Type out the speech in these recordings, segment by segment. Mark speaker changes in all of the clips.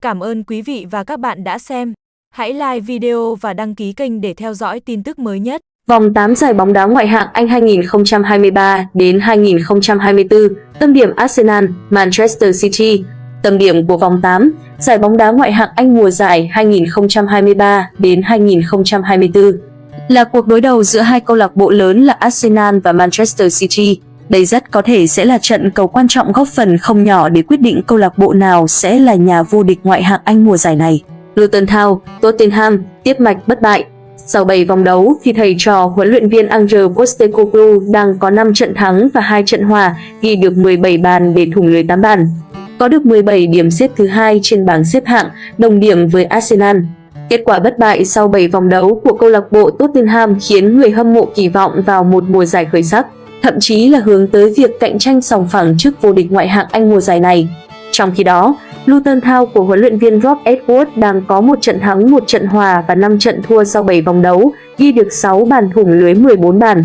Speaker 1: Cảm ơn quý vị và các bạn đã xem. Hãy like video và đăng ký kênh để theo dõi tin tức mới nhất.
Speaker 2: Vòng 8 giải bóng đá ngoại hạng Anh 2023 đến 2024, tâm điểm Arsenal, Manchester City. Tâm điểm của vòng 8, giải bóng đá ngoại hạng Anh mùa giải 2023 đến 2024 là cuộc đối đầu giữa hai câu lạc bộ lớn là Arsenal và Manchester City. Đây rất có thể sẽ là trận cầu quan trọng góp phần không nhỏ để quyết định câu lạc bộ nào sẽ là nhà vô địch ngoại hạng Anh mùa giải này. Luton Town, Tottenham tiếp mạch bất bại. Sau 7 vòng đấu thì thầy trò huấn luyện viên Ange Postecoglou đang có 5 trận thắng và 2 trận hòa, ghi được 17 bàn để thủng lưới 8 bàn. Có được 17 điểm xếp thứ 2 trên bảng xếp hạng, đồng điểm với Arsenal. Kết quả bất bại sau 7 vòng đấu của câu lạc bộ Tottenham khiến người hâm mộ kỳ vọng vào một mùa giải khởi sắc, thậm chí là hướng tới việc cạnh tranh sòng phẳng chức vô địch ngoại hạng Anh mùa giải này. Trong khi đó, Luton Town của huấn luyện viên Rob Edwards đang có 1 trận thắng, 1 trận hòa và 5 trận thua sau 7 vòng đấu, ghi được 6 bàn thủng lưới 14 bàn.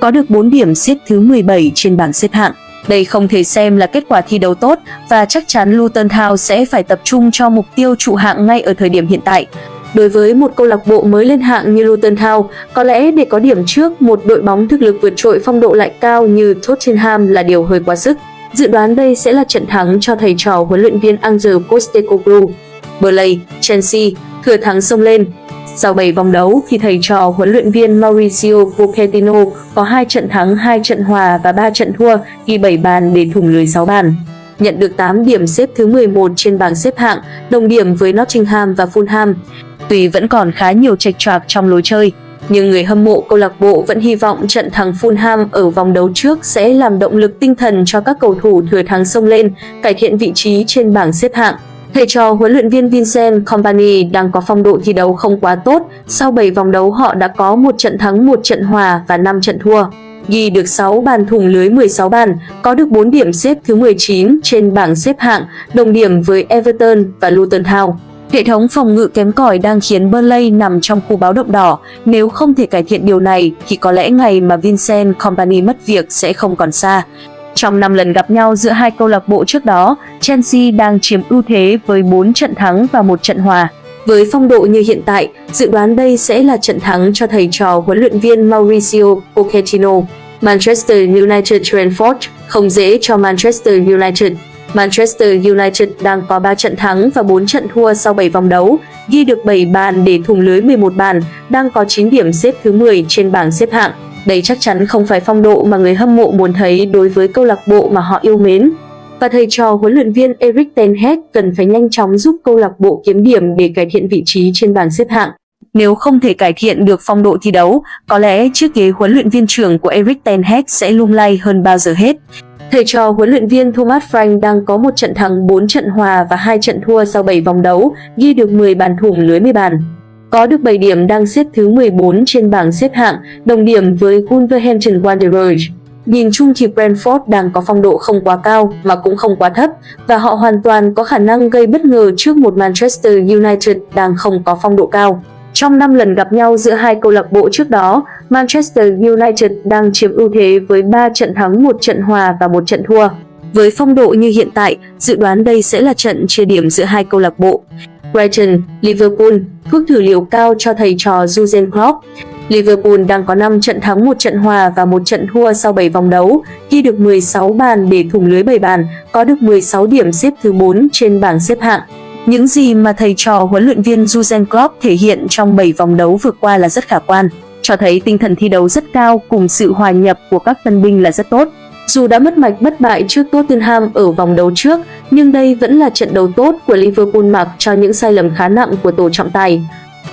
Speaker 2: Có được 4 điểm xếp thứ 17 trên bảng xếp hạng. Đây không thể xem là kết quả thi đấu tốt và chắc chắn Luton Town sẽ phải tập trung cho mục tiêu trụ hạng ngay ở thời điểm hiện tại. Đối với một câu lạc bộ mới lên hạng như Luton Town, có lẽ để có điểm trước một đội bóng thực lực vượt trội phong độ lại cao như Tottenham là điều hơi quá sức. Dự đoán đây sẽ là trận thắng cho thầy trò huấn luyện viên Ange Postecoglou. Burnley, Chelsea, thừa thắng xông lên. Sau 7 vòng đấu thì thầy trò huấn luyện viên Mauricio Pochettino có 2 trận thắng, 2 trận hòa và 3 trận thua, ghi 7 bàn để thủng lưới 6 bàn. Nhận được 8 điểm xếp thứ 11 trên bảng xếp hạng, đồng điểm với Nottingham và Fulham. Tuy vẫn còn khá nhiều chệch choạc trong lối chơi, nhưng người hâm mộ câu lạc bộ vẫn hy vọng trận thắng Fulham ở vòng đấu trước sẽ làm động lực tinh thần cho các cầu thủ thừa thắng xông lên, cải thiện vị trí trên bảng xếp hạng. Thầy trò huấn luyện viên Vincent Kompany đang có phong độ thi đấu không quá tốt, sau 7 vòng đấu họ đã có 1 trận thắng, 1 trận hòa và 5 trận thua. Ghi được 6 bàn thủng lưới 16 bàn, có được 4 điểm xếp thứ 19 trên bảng xếp hạng, đồng điểm với Everton và Luton Town. Hệ thống phòng ngự kém cỏi đang khiến Burnley nằm trong khu báo động đỏ. Nếu không thể cải thiện điều này thì có lẽ ngày mà Vincent Kompany mất việc sẽ không còn xa. Trong 5 lần gặp nhau giữa hai câu lạc bộ trước đó, Chelsea đang chiếm ưu thế với 4 trận thắng và 1 trận hòa. Với phong độ như hiện tại, dự đoán đây sẽ là trận thắng cho thầy trò huấn luyện viên Mauricio Pochettino. Manchester United Brentford không dễ cho Manchester United. Manchester United đang có 3 trận thắng và 4 trận thua sau 7 vòng đấu, ghi được 7 bàn để thủng lưới 11 bàn, đang có 9 điểm xếp thứ 10 trên bảng xếp hạng. Đây chắc chắn không phải phong độ mà người hâm mộ muốn thấy đối với câu lạc bộ mà họ yêu mến. Và thầy trò huấn luyện viên Erik ten Hag cần phải nhanh chóng giúp câu lạc bộ kiếm điểm để cải thiện vị trí trên bảng xếp hạng. Nếu không thể cải thiện được phong độ thi đấu, có lẽ chiếc ghế huấn luyện viên trưởng của Erik ten Hag sẽ lung lay hơn bao giờ hết. Thầy trò huấn luyện viên Thomas Frank đang có 1 trận thắng, 4 trận hòa và 2 trận thua sau 7 vòng đấu, ghi được 10 bàn thủng lưới 10 bàn. Có được 7 điểm, đang xếp thứ 14 trên bảng xếp hạng, đồng điểm với Wolverhampton Wanderers. Nhìn chung thì Brentford đang có phong độ không quá cao mà cũng không quá thấp, và họ hoàn toàn có khả năng gây bất ngờ trước một Manchester United đang không có phong độ cao. Trong 5 lần gặp nhau giữa hai câu lạc bộ trước đó, Manchester United đang chiếm ưu thế với 3 trận thắng, 1 trận hòa và 1 trận thua. Với phong độ như hiện tại, dự đoán đây sẽ là trận chia điểm giữa hai câu lạc bộ. Brighton, Liverpool, thuốc thử liều cao cho thầy trò Jurgen Klopp. Liverpool đang có 5 trận thắng, 1 trận hòa và 1 trận thua sau 7 vòng đấu, ghi được 16 bàn để thủng lưới 7 bàn, có được 16 điểm xếp thứ 4 trên bảng xếp hạng. Những gì mà thầy trò huấn luyện viên Jurgen Klopp thể hiện trong 7 vòng đấu vừa qua là rất khả quan, cho thấy tinh thần thi đấu rất cao cùng sự hòa nhập của các tân binh là rất tốt. Dù đã mất mạch bất bại trước Tottenham ở vòng đấu trước, nhưng đây vẫn là trận đấu tốt của Liverpool mặc cho những sai lầm khá nặng của tổ trọng tài.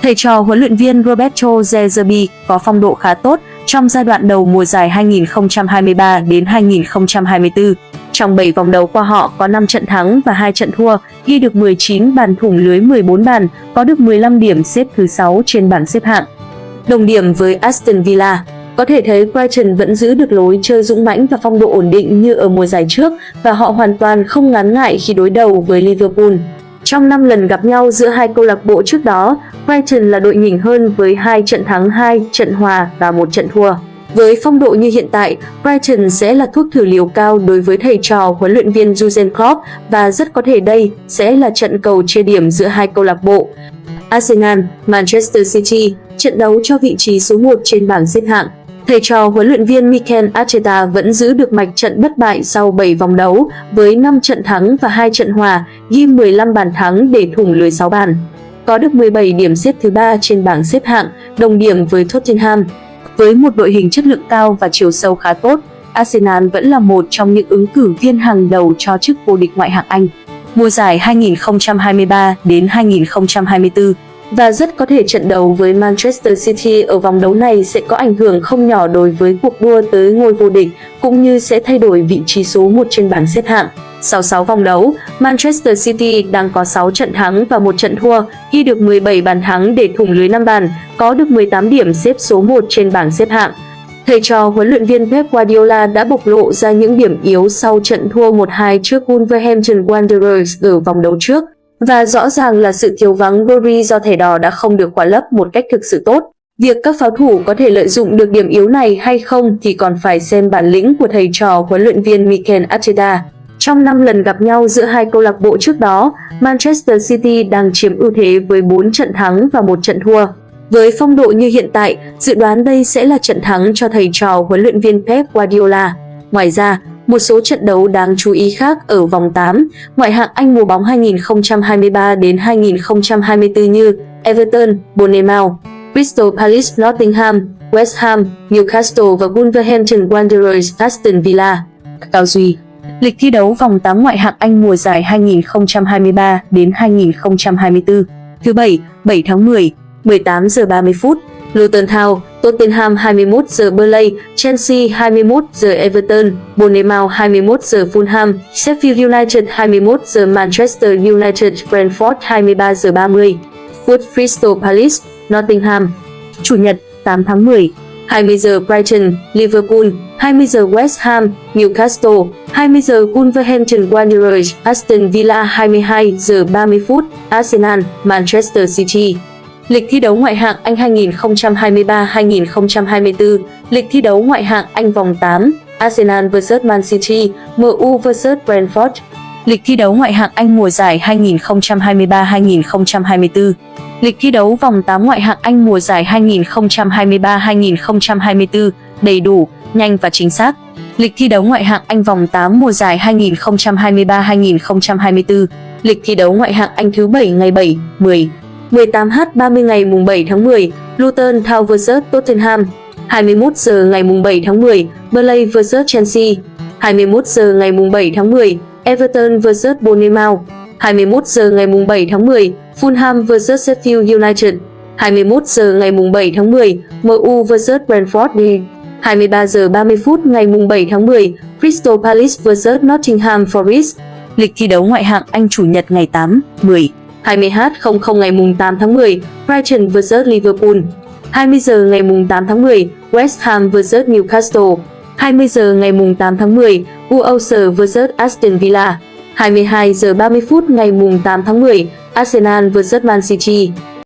Speaker 2: Thầy trò huấn luyện viên Roberto De Zerbi có phong độ khá tốt trong giai đoạn đầu mùa giải 2023 đến 2024. Trong 7 vòng đấu qua họ có 5 trận thắng và 2 trận thua, ghi được 19 bàn thủng lưới 14 bàn, có được 15 điểm xếp thứ 6 trên bảng xếp hạng. Đồng điểm với Aston Villa, có thể thấy Brighton vẫn giữ được lối chơi dũng mãnh và phong độ ổn định như ở mùa giải trước, và họ hoàn toàn không ngán ngại khi đối đầu với Liverpool. Trong 5 lần gặp nhau giữa hai câu lạc bộ trước đó, Brighton là đội nhỉnh hơn với 2 trận thắng, 2 trận hòa và 1 trận thua. Với phong độ như hiện tại, Brighton sẽ là thuốc thử liều cao đối với thầy trò huấn luyện viên Jurgen Klopp và rất có thể đây sẽ là trận cầu chia điểm giữa hai câu lạc bộ. Arsenal, Manchester City, trận đấu cho vị trí số 1 trên bảng xếp hạng. Thầy trò huấn luyện viên Mikel Arteta vẫn giữ được mạch trận bất bại sau 7 vòng đấu với 5 trận thắng và 2 trận hòa, ghi 15 bàn thắng để thủng lưới 6 bàn. Có được 17 điểm xếp thứ 3 trên bảng xếp hạng, đồng điểm với Tottenham. Với một đội hình chất lượng cao và chiều sâu khá tốt, Arsenal vẫn là một trong những ứng cử viên hàng đầu cho chức vô địch ngoại hạng Anh mùa giải 2023 đến 2024. Và rất có thể trận đấu với Manchester City ở vòng đấu này sẽ có ảnh hưởng không nhỏ đối với cuộc đua tới ngôi vô địch, cũng như sẽ thay đổi vị trí số 1 trên bảng xếp hạng. Sau 6 vòng đấu, Manchester City đang có 6 trận thắng và 1 trận thua, ghi được 17 bàn thắng để thủng lưới 5 bàn, có được 18 điểm xếp số 1 trên bảng xếp hạng. Thầy trò huấn luyện viên Pep Guardiola đã bộc lộ ra những điểm yếu sau trận thua 1-2 trước Wolverhampton Wanderers ở vòng đấu trước. Và rõ ràng là sự thiếu vắng Rodri do thẻ đỏ đã không được khỏa lấp một cách thực sự tốt. Việc các pháo thủ có thể lợi dụng được điểm yếu này hay không thì còn phải xem bản lĩnh của thầy trò huấn luyện viên Mikel Arteta. Trong 5 lần gặp nhau giữa hai câu lạc bộ trước đó, Manchester City đang chiếm ưu thế với 4 trận thắng và 1 trận thua. Với phong độ như hiện tại, dự đoán đây sẽ là trận thắng cho thầy trò huấn luyện viên Pep Guardiola. Ngoài ra, một số trận đấu đáng chú ý khác ở vòng 8, ngoại hạng Anh mùa bóng 2023 đến 2024 như Everton, Bournemouth, Crystal Palace, Nottingham, West Ham, Newcastle và Wolverhampton Wanderers, Aston Villa. Cao Duy. Lịch thi đấu vòng 8 ngoại hạng Anh mùa giải 2023 đến 2024. Thứ Bảy, 7 tháng 10, 18 giờ 30 phút. Luton Town, Tottenham 21 giờ Burnley, Chelsea 21 giờ Everton, Bournemouth 21 giờ Fulham, Sheffield United 21 giờ Manchester United, Brentford 23 giờ 30. Wood Crystal Palace, Nottingham. Chủ nhật 8 tháng 10, 20 giờ Brighton, Liverpool, 20 giờ West Ham, Newcastle, 20 giờ Wolverhampton Wanderers, Aston Villa 22 giờ 30 phút, Arsenal, Manchester City. Lịch thi đấu ngoại hạng Anh 2023-2024. Lịch thi đấu ngoại hạng Anh vòng 8, Arsenal vs Man City, MU vs Brentford. Lịch thi đấu ngoại hạng Anh mùa giải 2023-2024. Lịch thi đấu vòng 8 ngoại hạng Anh mùa giải 2023-2024, đầy đủ, nhanh và chính xác. Lịch thi đấu ngoại hạng Anh vòng 8 mùa giải 2023-2024. Lịch thi đấu ngoại hạng Anh thứ 7 ngày 7, 10, 18h30 ngày mùng 7 tháng 10, Luton Town vs Tottenham. 21 giờ ngày mùng 7 tháng 10, Burnley vs Chelsea. 21 giờ ngày mùng 7 tháng 10, Everton vs Bournemouth. 21 giờ ngày mùng 7 tháng 10, Fulham vs Sheffield United. 21 giờ ngày mùng 7 tháng 10, MU vs Brentford. 23 giờ 30 phút ngày mùng 7 tháng 10, Crystal Palace vs Nottingham Forest. Lịch thi đấu ngoại hạng Anh chủ nhật ngày 8, 10, 20h00 ngày mùng 8 tháng 10, Brighton vs Liverpool. 20 giờ ngày mùng 8 tháng 10, West Ham vs Newcastle. 20 giờ ngày mùng 8 tháng 10, Wolves vs Aston Villa. 22 giờ 30 phút ngày mùng 8 tháng 10, Arsenal vs Man City.